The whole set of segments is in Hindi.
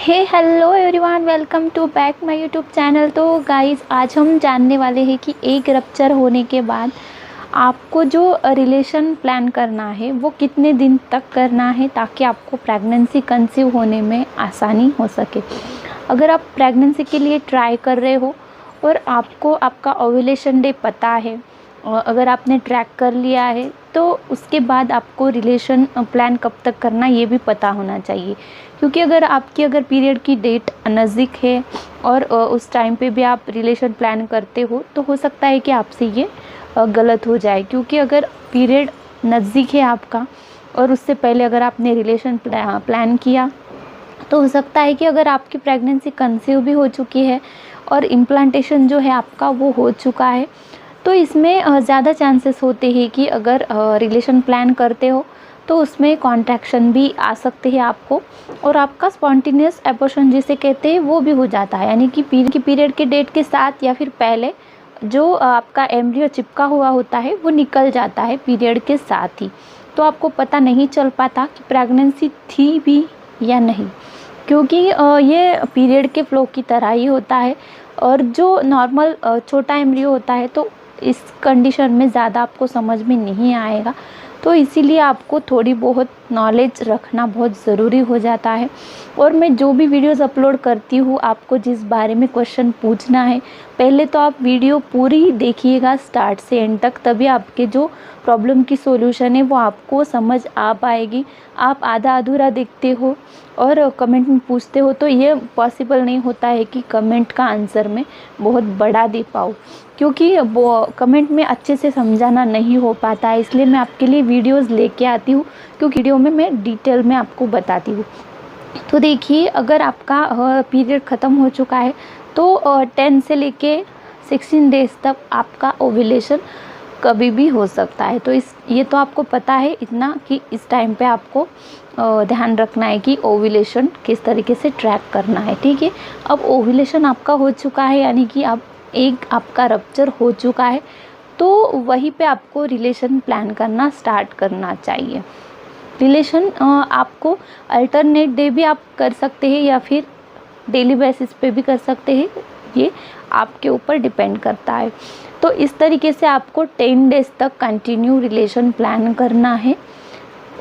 Hey hello everyone, welcome to back my YouTube channel. तो गाइज़, आज हम जानने वाले हैं कि एग रप्चर होने के बाद आपको जो रिलेशन प्लान करना है वो कितने दिन तक करना है ताकि आपको प्रेगनेंसी कंसीव होने में आसानी हो सके। अगर आप प्रेगनेंसी के लिए ट्राई कर रहे हो और आपको आपका ओव्यूलेशन डे पता है, अगर आपने ट्रैक कर लिया है, तो उसके बाद आपको रिलेशन प्लान कब तक करना ये भी पता होना चाहिए। क्योंकि अगर पीरियड की डेट नज़दीक है और उस टाइम पे भी आप रिलेशन प्लान करते हो तो हो सकता है कि आपसे ये गलत हो जाए। क्योंकि अगर पीरियड नज़दीक है आपका और उससे पहले अगर आपने रिलेशन प्लान किया तो हो सकता है कि अगर आपकी प्रेगनेंसी कंसीव भी हो चुकी है और इम्प्लांटेशन जो है आपका वो हो चुका है, तो इसमें ज़्यादा चांसेस होते हैं कि अगर रिलेशन प्लान करते हो तो उसमें कॉन्ट्रैक्शन भी आ सकते हैं आपको, और आपका स्पॉन्टेनियस एबॉर्शन जिसे कहते हैं वो भी हो जाता है। यानी कि पीरियड के डेट के साथ या फिर पहले जो आपका एम्ब्रियो चिपका हुआ होता है वो निकल जाता है पीरियड के साथ ही। तो आपको पता नहीं चल पाता कि प्रेगनेंसी थी भी या नहीं, क्योंकि ये पीरियड के फ्लो की तरह ही होता है। और जो नॉर्मल छोटा एम्ब्रियो होता है तो इस कंडीशन में ज़्यादा आपको समझ में नहीं आएगा। तो इसीलिए आपको थोड़ी बहुत नॉलेज रखना बहुत ज़रूरी हो जाता है। और मैं जो भी वीडियोस अपलोड करती हूँ, आपको जिस बारे में क्वेश्चन पूछना है, पहले तो आप वीडियो पूरी देखिएगा स्टार्ट से एंड तक, तभी आपके जो प्रॉब्लम की सॉल्यूशन है वो आपको समझ आ पाएगी। आप आधा अधूरा देखते हो और कमेंट में पूछते हो तो ये पॉसिबल नहीं होता है कि कमेंट का आंसर मैं बहुत बड़ा दे पाऊँ, क्योंकि वो कमेंट में अच्छे से समझाना नहीं हो पाता है। इसलिए मैं आपके लिए वीडियोस लेके आती हूँ, क्योंकि वीडियो में मैं डिटेल में आपको बताती हूँ। तो देखिए, अगर आपका पीरियड ख़त्म हो चुका है तो 10 से लेके 16 डेज़ तक आपका ओव्यूलेशन कभी भी हो सकता है। तो ये तो आपको पता है इतना कि इस टाइम पे आपको ध्यान रखना है कि ओव्यूलेशन किस तरीके से ट्रैक करना है, ठीक है। अब ओव्यूलेशन आपका हो चुका है, यानी कि अब एग आपका रप्चर हो चुका है, तो वहीं पे आपको रिलेशन प्लान करना स्टार्ट करना चाहिए। रिलेशन आपको अल्टरनेट डे भी आप कर सकते हैं या फिर डेली बेसिस पे भी कर सकते हैं, ये आपके ऊपर डिपेंड करता है। तो इस तरीके से आपको 10 डेज़ तक कंटिन्यू रिलेशन प्लान करना है,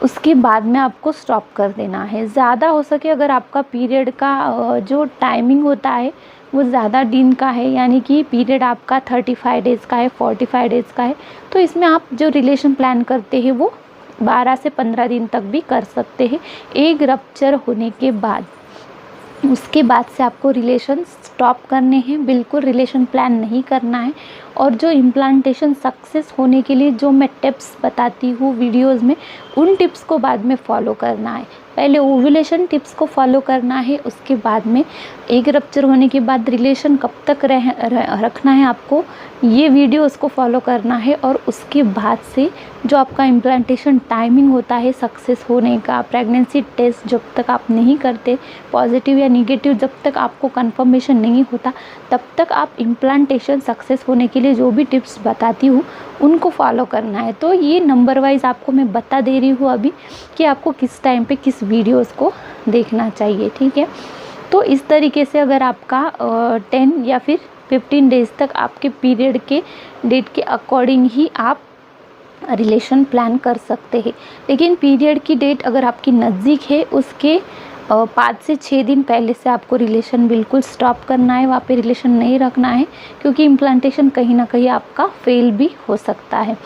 उसके बाद में आपको स्टॉप कर देना है। ज़्यादा हो सके अगर आपका पीरियड का जो टाइमिंग होता है वो ज़्यादा दिन का है, यानी कि पीरियड आपका 35 डेज़ का है, 45 डेज़ का है, तो इसमें आप जो रिलेशन प्लान करते हैं वो 12 से 15 दिन तक भी कर सकते हैं एग रप्चर होने के बाद। उसके बाद से आपको रिलेशन स्टॉप करने हैं, बिल्कुल रिलेशन प्लान नहीं करना है। और जो इम्प्लांटेशन सक्सेस होने के लिए जो मैं टिप्स बताती हूँ वीडियोस में, उन टिप्स को बाद में फॉलो करना है। पहले ओव्यूलेशन टिप्स को फॉलो करना है, उसके बाद में एग रप्चर होने के बाद रिलेशन कब तक रखना है आपको, ये वीडियो उसको फॉलो करना है। और उसके बाद से जो आपका इम्प्लांटेशन टाइमिंग होता है सक्सेस होने का, प्रेगनेंसी टेस्ट जब तक आप नहीं करते, पॉजिटिव या निगेटिव जब तक आपको कंफर्मेशन नहीं होता, तब तक आप इम्प्लांटेशन सक्सेस होने के लिए जो भी टिप्स बताती हूँ उनको फॉलो करना है। तो ये नंबर वाइज आपको मैं बता दे रही हूँ अभी कि आपको किस टाइम पे किस वीडियोस को देखना चाहिए, ठीक है। तो इस तरीके से अगर आपका 10 या फिर 15 डेज़ तक आपके पीरियड के डेट के अकॉर्डिंग ही आप रिलेशन प्लान कर सकते हैं। लेकिन पीरियड की डेट अगर आपकी नज़दीक है, उसके 5 से 6 दिन पहले से आपको रिलेशन बिल्कुल स्टॉप करना है, वहाँ पे रिलेशन नहीं रखना है, क्योंकि इम्प्लांटेशन कहीं ना कहीं आपका फेल भी हो सकता है।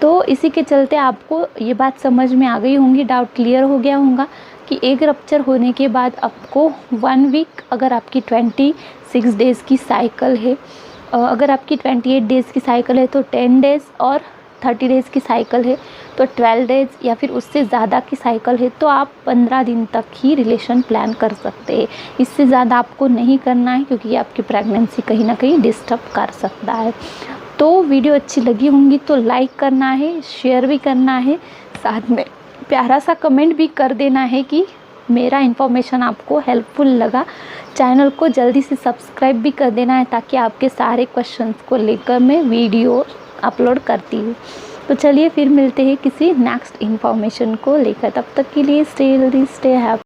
तो इसी के चलते आपको ये बात समझ में आ गई होंगी, डाउट क्लियर हो गया होगा कि एग रप्चर होने के बाद आपको 1 वीक, अगर आपकी 26 डेज़ की साइकिल है, अगर आपकी 28 डेज़ की साइकिल है तो 10 डेज़, और 30 डेज़ की साइकिल है तो 12 डेज़, या फिर उससे ज़्यादा की साइकिल है तो आप 15 दिन तक ही रिलेशन प्लान कर सकते हैं। इससे ज़्यादा आपको नहीं करना है, क्योंकि ये आपकी प्रेगनेंसी कहीं ना कहीं डिस्टर्ब कर सकता है। तो वीडियो अच्छी लगी होंगी तो लाइक करना है, शेयर भी करना है, साथ में प्यारा सा कमेंट भी कर देना है कि मेरा इन्फॉर्मेशन आपको हेल्पफुल लगा। चैनल को जल्दी से सब्सक्राइब भी कर देना है, ताकि आपके सारे क्वेश्चंस को लेकर मैं वीडियो अपलोड करती हूँ। तो चलिए फिर मिलते हैं किसी नेक्स्ट इन्फॉर्मेशन को लेकर, तब तक के लिए स्टे हेल्दी, स्टे हैप्पी।